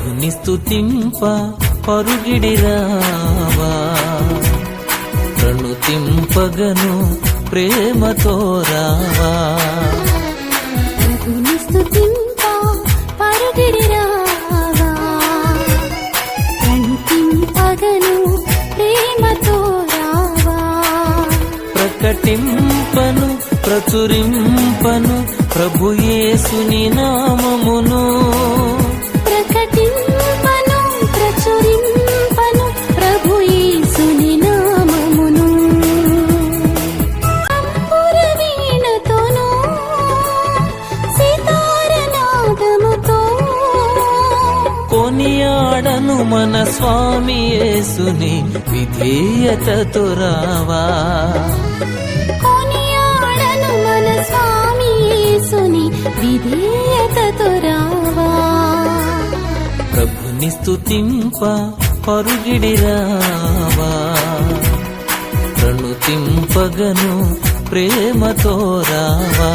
ప్రభుని స్తుతింప పరుగిడిరావా, ప్రణుతింపగను ప్రేమతో రావా. ప్రభుని స్తుతింప పరుగిడిరావా, ప్రణుతింపగను ప్రేమతో రావా. ప్రకటింపను ప్రచురింపను ప్రభు యేసుని నామమును, ప్రకటింపను ప్రచురింపను ప్రభు యేసుని నామమును. అంబురవీణతోను సితారనాదముతో కొనియాడను మన స్వామి యేసుని విధేయతతో రావా. కొనియాడను మన స్వామి యేసుని విధేయతతో రావా. ప్రభుని స్తుతింప పరుగిడిరావా, ప్రణుతింపగను ప్రేమతో రావా.